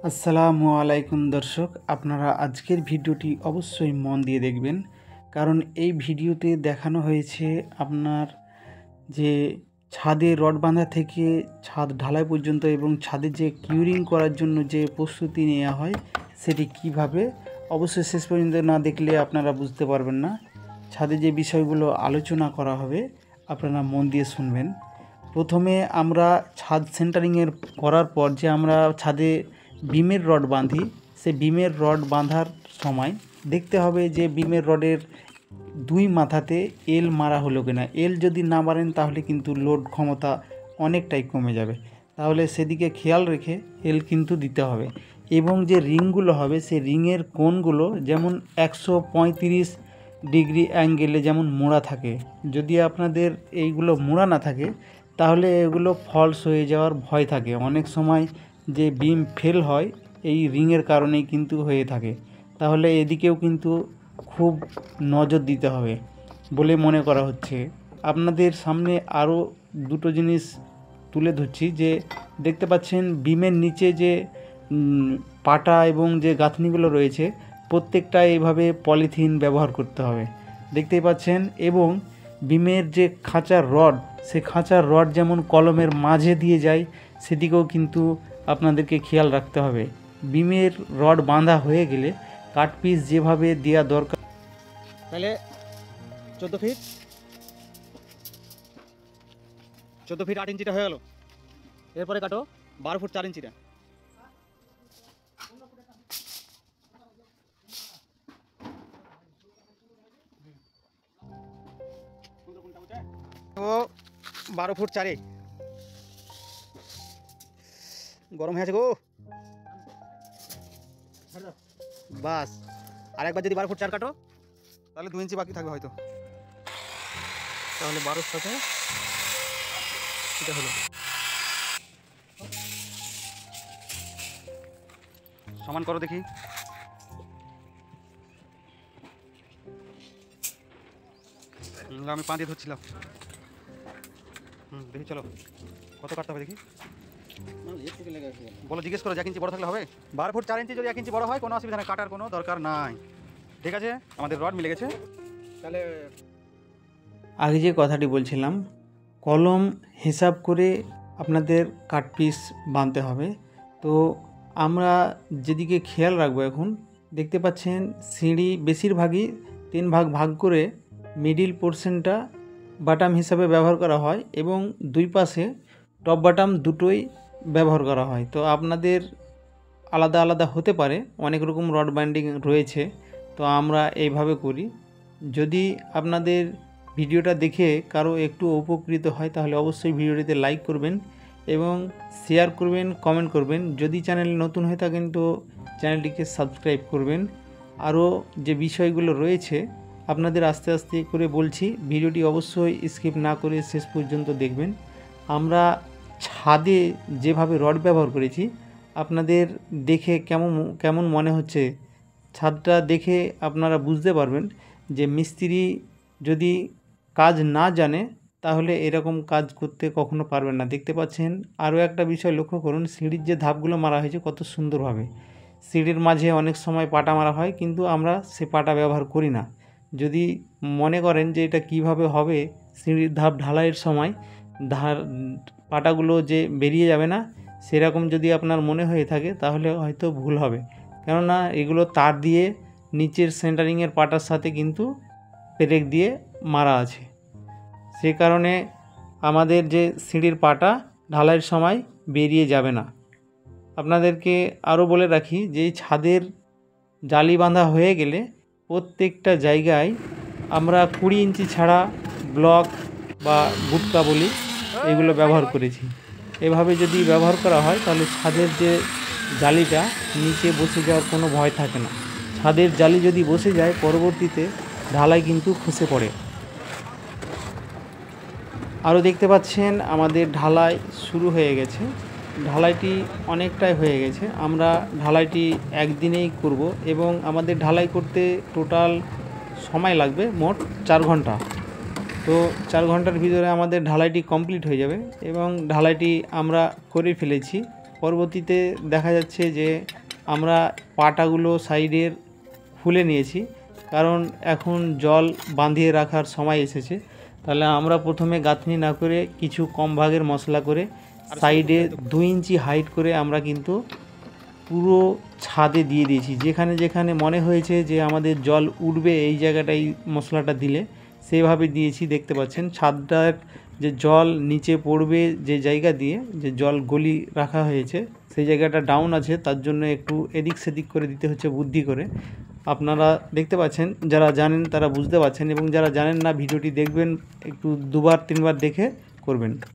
আসসালামু আলাইকুম দর্শক, আপনারা আজকের ভিডিওটি অবশ্যই মন দিয়ে দেখবেন, কারণ এই ভিডিওতে দেখানো হয়েছে আপনার যে ছাদে রড বাঁধা থেকে ছাদ ঢালাই পর্যন্ত এবং ছাদে যে কিউরিং করার জন্য যে প্রস্তুতি নেওয়া হয় সেটি কিভাবে। অবশ্যই শেষ পর্যন্ত না দেখলে আপনারা বুঝতে পারবেন না। ছাদে যে বিষয়গুলো আলোচনা করা হবে আপনারা মন দিয়ে শুনবেন। প্রথমে আমরা ছাদ সেন্টারিংয়ের করার পর যে আমরা ছাদে বিমের রড বাঁধি, সে বিমের রড বাঁধার সময় দেখতে হবে যে বিমের রডের দুই মাথাতে এল মারা হলো কিনা। এল যদি না মারেন তাহলে কিন্তু লোড ক্ষমতা অনেকটাই কমে যাবে, তাহলে সেদিকে খেয়াল রেখে এল কিন্তু দিতে হবে। এবং যে রিংগুলো হবে সেই রিংয়ের কোণগুলো যেমন 135 ডিগ্রি অ্যাঙ্গেলে যেমন মোড়া থাকে। যদি আপনাদের এইগুলো মোড়া না থাকে তাহলে এগুলো ফলস হয়ে যাওয়ার ভয় থাকে। অনেক সময় যে বিম ফেল হয় এই রিংয়ের কারণেই কিন্তু হয়ে থাকে। তাহলে এদিকেও কিন্তু খুব নজর দিতে হবে বলে মনে করা হচ্ছে। আপনাদের সামনে আরও দুটো জিনিস তুলে ধরছি। যে দেখতে পাচ্ছেন বিমের নিচে যে পাটা এবং যে গাঁথনিগুলো রয়েছে প্রত্যেকটা এইভাবে পলিথিন ব্যবহার করতে হবে, দেখতেই পাচ্ছেন। এবং বিমের যে খাঁচার রড, সে খাঁচার রড যেমন কলমের মাঝে দিয়ে যায় সেদিকেও কিন্তু আপনাদেরকে খেয়াল রাখতে হবে। বিমের রড বাঁধা হয়ে গেলে কাট পিস যেভাবে দেওয়া দরকার, তাহলে 14 ফিট 8 ইঞ্চিটা হয়ে গেল। এরপরে কাটো 12 ফুট 4 ইঞ্চিটা। ও 12 ফুট 4 গরম হয়ে আছে গো। বাস আরেকবার যদি 12 ফুট 4 কাটো তাহলে 2 ইঞ্চি বাকি থাকবে হয়তো। তাহলে 12 সাথে এটা হলো সমান করো দেখি। আমি 5 দিয়ে ধরছিলাম। দেখি চলো কত কাটতে হবে দেখি। বলো, জিজ্ঞেস করো যে 1 ইঞ্চি বড় থাকলে হবে। 12 ফুট 4 ইঞ্চি যদি 1 ইঞ্চি বড় হয় কোনো অসুবিধা নেই, কাটার কোনো দরকার নাই। ঠিক আছে, আমাদের রড মিলে গেছে। তাহলে আগে যে কথাটি বলছিলাম, কলম হিসাব করে আপনাদের কাট পিস বাঁধতে হবে। তো আমরা যেদিকে খেয়াল রাখবো, এখন দেখতে পাচ্ছেন সিঁড়ি বেশিরভাগই 3 ভাগ করে মিডিল পোর্শনটা বাটাম হিসাবে ব্যবহার করা হয় এবং দুই পাশে টপ বাটাম দুটোই ব্যবহার করা হয়। তো আপনাদের আলাদা আলাদা হতে পারে, অনেক রকম রড বাইন্ডিং রয়েছে। তো আমরা এইভাবে করি। যদি আপনাদের ভিডিওটা দেখে কারো একটু উপকৃত হয় তাহলে অবশ্যই ভিডিওটিতে লাইক করবেন এবং শেয়ার করবেন, কমেন্ট করবেন। যদি চ্যানেলে নতুন হয়ে থাকেন তো চ্যানেলটিকে সাবস্ক্রাইব করবেন। আরও যে বিষয়গুলো রয়েছে আপনাদের আস্তে আস্তে করে বলছি, ভিডিওটি অবশ্যই স্কিপ না করে শেষ পর্যন্ত দেখবেন। আমরা ছাদে যেভাবে রড ব্যবহার করেছি আপনাদের দেখে কেমন মনে হচ্ছে, ছাদটা দেখে আপনারা বুঝতে পারবেন যে মিস্ত্রি যদি কাজ না জানে তাহলে এরকম কাজ করতে কখনো পারবেন না। দেখতে পাচ্ছেন আরও একটা বিষয় লক্ষ্য করুন, সিঁড়ির যে ধাপগুলো মারা হয়েছে কত সুন্দরভাবে। সিঁড়ির মাঝে অনেক সময় পাটা মারা হয় কিন্তু আমরা সে পাটা ব্যবহার করি না। যদি মনে করেন যে এটা কিভাবে হবে, সিঁড়ির ধাপ ঢালাইয়ের সময় পাটাগুলো যে বেরিয়ে যাবে না, সেরকম যদি আপনার মনে হয়ে থাকে তাহলে হয়তো ভুল হবে। কেননা এগুলো তার দিয়ে নিচের সেন্টারিংয়ের পাটার সাথে কিন্তু পেরেক দিয়ে মারা আছে। সে কারণে আমাদের যে সিঁড়ির পাটা ঢালাইয়ের সময় বেরিয়ে যাবে না। আপনাদেরকে আরও বলে রাখি যে ছাদের জালি বাঁধা হয়ে গেলে প্রত্যেকটা জায়গায় আমরা 20 ইঞ্চি ছাড়া ব্লক বা গুটকা বলি এগুলো ব্যবহার করেছি। এভাবে যদি ব্যবহার করা হয় তাহলে ছাদের যে জালিটা নিচে বসে যাওয়ার কোনো ভয় থাকে না। ছাদের জালি যদি বসে যায় পরবর্তীতে ঢালাই কিন্তু খসে পড়ে। আরও দেখতে পাচ্ছেন আমাদের ঢালাই শুরু হয়ে গেছে, ঢালাইটি অনেকটাই হয়ে গেছে। আমরা ঢালাইটি একদিনেই করব এবং আমাদের ঢালাই করতে টোটাল সময় লাগবে মোট 4 ঘন্টা। তো 4 ঘন্টার ভিতরে আমাদের ঢালাইটি কমপ্লিট হয়ে যাবে এবং ঢালাইটি আমরা করে ফেলেছি। পরবর্তীতে দেখা যাচ্ছে যে আমরা পাটাগুলো সাইডের খুলে নিয়েছি, কারণ এখন জল বাঁধিয়ে রাখার সময় এসেছে। তাহলে আমরা প্রথমে গাঁথনি না করে কিছু কম ভাগের মশলা করে সাইডে 2 ইঞ্চি হাইট করে আমরা কিন্তু পুরো ছাদে দিয়ে দিয়েছি। যেখানে যেখানে মনে হয়েছে যে আমাদের জল উঠবে এই জায়গাটায় মশলাটা দিলে, সেভাবে দিয়েছি। দেখতে পাচ্ছেন ছাদটার যে জল নিচে পড়বে যে জায়গা দিয়ে যে জল গলি রাখা হয়েছে সেই জায়গাটা ডাউন আছে, তার জন্য একটু এদিক সেদিক করে দিতে হচ্ছে বুদ্ধি করে। আপনারা দেখতে পাচ্ছেন, যারা জানেন তারা বুঝতে পারছেন, এবং যারা জানেন না ভিডিওটি দেখবেন, একটু 2বার 3বার দেখে করবেন।